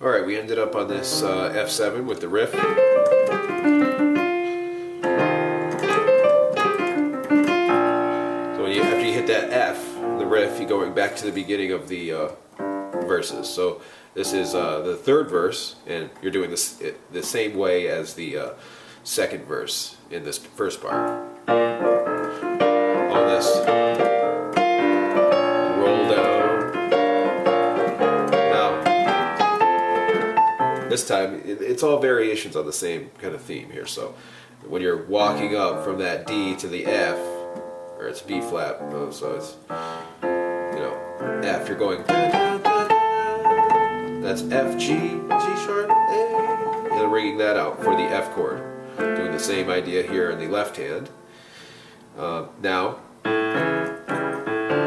Alright, we ended up on this F7 with the riff. So after you hit that F, the riff, you're going back to the beginning of the verses. So this is the third verse, and you're doing this the same way as the second verse in this first part. All this. Roll down. Now, this time, it's all variations on the same kind of theme here. So when you're walking up from that D to the F, or it's B flat, so it's, you know, F, you're going, that's F, G, G sharp, A, and ringing that out for the F chord. Doing the same idea here in the left hand. Now,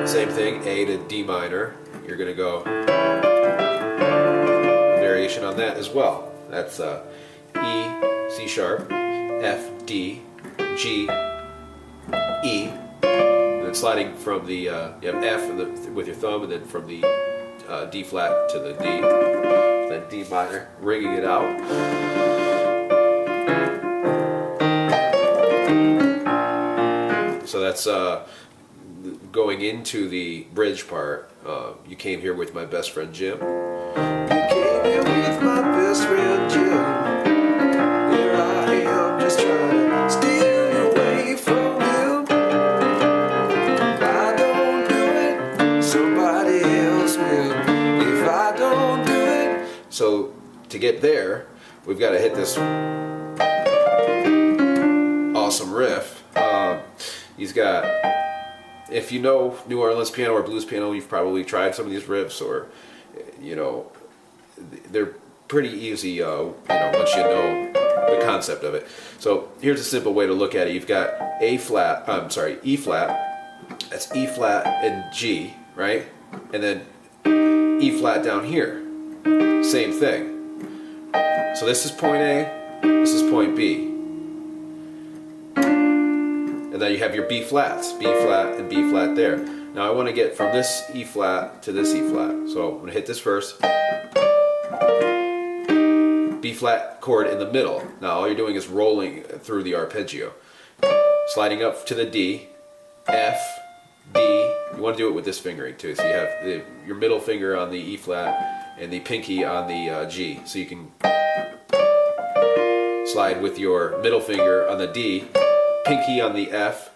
same thing, A to D minor. You're going to go variation on that as well. That's E, C sharp, F, D, G, E. And then sliding from the, you have F with your thumb, and then from the D flat to the D. Then D minor, ringing it out. So that's going into the bridge part. You came here with my best friend Jim. You came here with my best friend Jim. Here I am just trying to steal you away from him. If I don't do it, somebody else will. If I don't do it. So to get there, we've got to hit this awesome riff. He's got, if you know New Orleans piano or blues piano, you've probably tried some of these riffs, or, you know, they're pretty easy, you know, once you know the concept of it. So here's a simple way to look at it. You've got E flat, that's E flat and G, right? And then E flat down here, same thing. So this is point A, this is point B. And then you have your B flats, B flat and B flat there. Now I want to get from this E flat to this E flat. So I'm going to hit this first. B flat chord in the middle. Now all you're doing is rolling through the arpeggio. Sliding up to the D, F, D. You want to do it with this fingering too. So you have your middle finger on the E flat and the pinky on the G. So you can slide with your middle finger on the D, pinky on the F,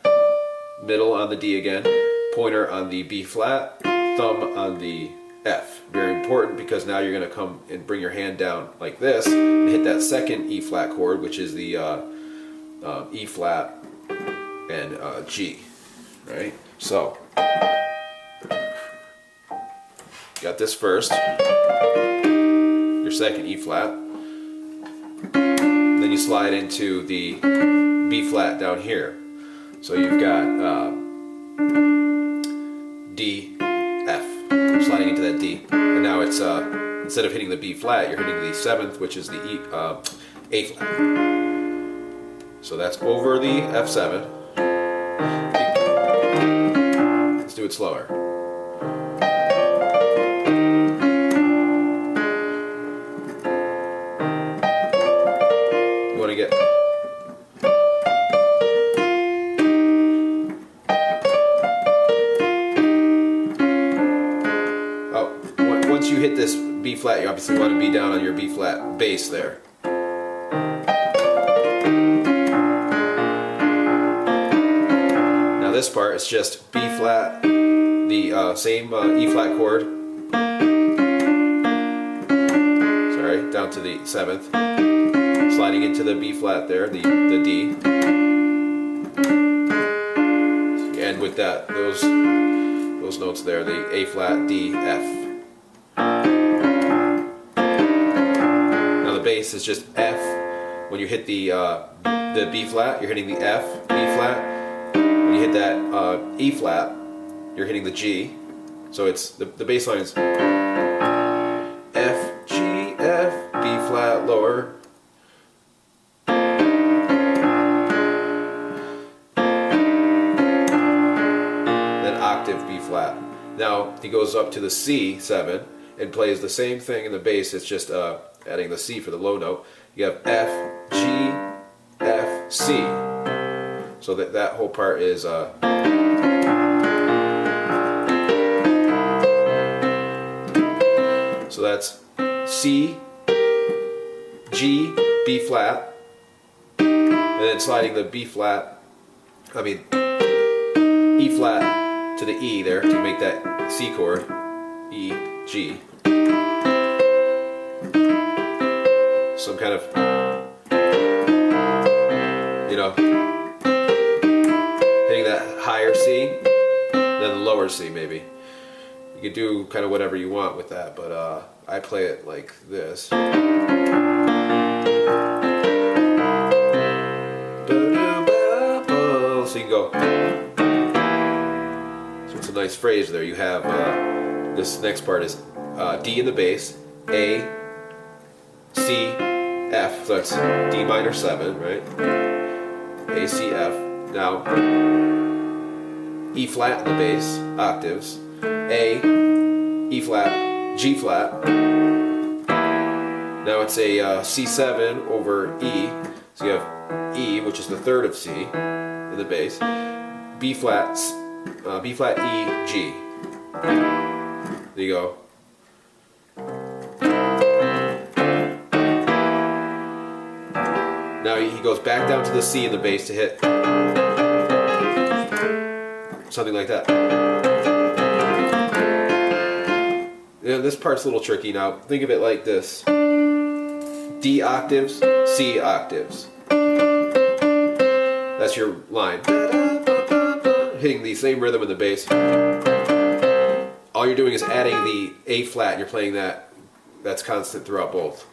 middle on the D again, pointer on the B flat, thumb on the F. Very important, because now you're going to come and bring your hand down like this and hit that second E flat chord, which is the E flat and G. Right? So, got this first, your second E flat, then you slide into the B flat down here. So you've got D, F, sliding into that D. And now it's, instead of hitting the B flat, you're hitting the seventh, which is the A flat. So that's over the F7. Let's do it slower. You want to get... Once you hit this B flat, you obviously want to be down on your B flat bass there. Now this part is just B flat, the same E flat chord, sorry, down to the seventh, sliding into the B flat there, the D, and with that, those notes there, the A flat, D, F. Now the bass is just F. When you hit the B flat, you're hitting the F, B flat. When you hit that E flat, you're hitting the G. So it's the bass line is F, G, F, B flat, lower. Then octave B flat. Now he goes up to the C7, and plays the same thing in the bass. It's just adding the C for the low note. You have F, G, F, C. So that whole part is so that's C, G, B flat, and then sliding the E flat to the E there to make that C chord, E, G. Some kind of, you know, hitting that higher C, then the lower C maybe. You could do kind of whatever you want with that, but I play it like this. So you can go. So it's a nice phrase there. You have this next part is D in the bass, A, C, F. So that's D minor 7, right? A, C, F. Now E flat in the bass, octaves. A, E flat, G flat. Now it's a C7 over E. So you have E, which is the third of C in the bass. B flat, E, G. There you go. Now he goes back down to the C in the bass to hit something like that. Yeah, this part's a little tricky now. Think of it like this. D octaves, C octaves. That's your line. Hitting the same rhythm in the bass. All you're doing is adding the A flat, and you're playing that's constant throughout both.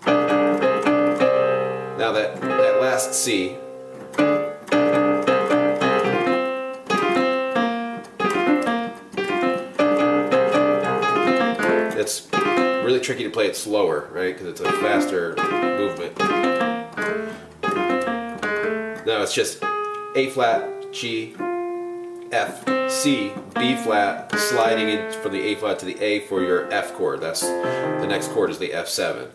Now that last C, it's really tricky to play it slower, right? Because it's a faster movement. Now it's just A flat, G, F, C, B flat, sliding in from the A flat to the A for your F chord. That's the next chord is the F7.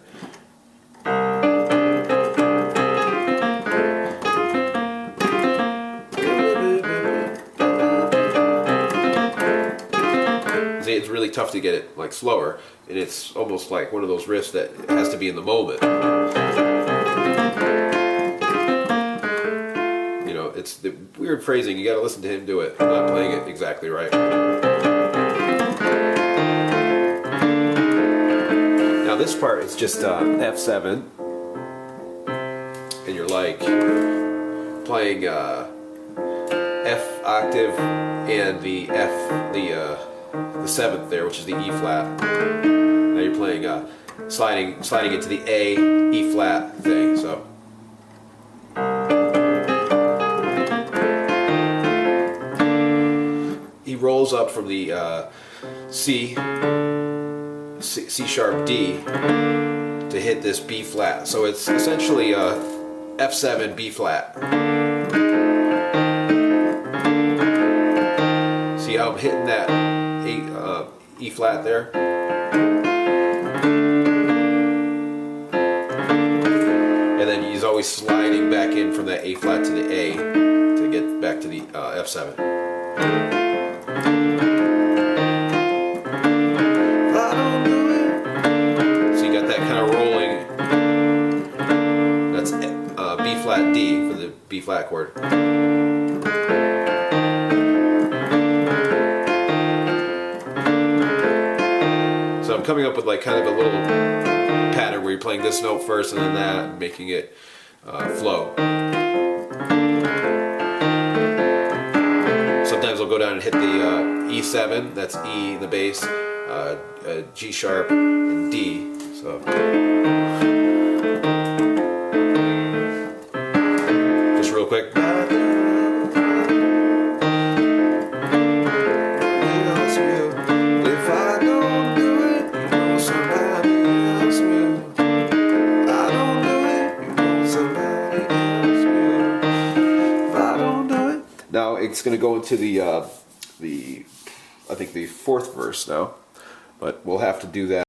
It's really tough to get it like slower, and it's almost like one of those riffs that has to be in the moment. You know, it's the weird phrasing. You got to listen to him do it. I'm not playing it exactly right. Now this part is just F7, and you're like playing F octave and the the seventh there, which is the E flat. Now you're playing sliding into the A, E flat thing. So he rolls up from the C sharp D to hit this B flat. So it's essentially F7 B flat. See how I'm hitting that E flat there? And then he's always sliding back in from that A flat to the A to get back to the F7. So you got that kind of rolling. That's B flat D for the B flat chord. So I'm coming up with like kind of a little pattern where you're playing this note first and then that, and making it flow. Sometimes I'll go down and hit the E7, that's E in the bass, G sharp, and D. So just real quick. Now it's going to go into the I think the fourth verse now, but we'll have to do that.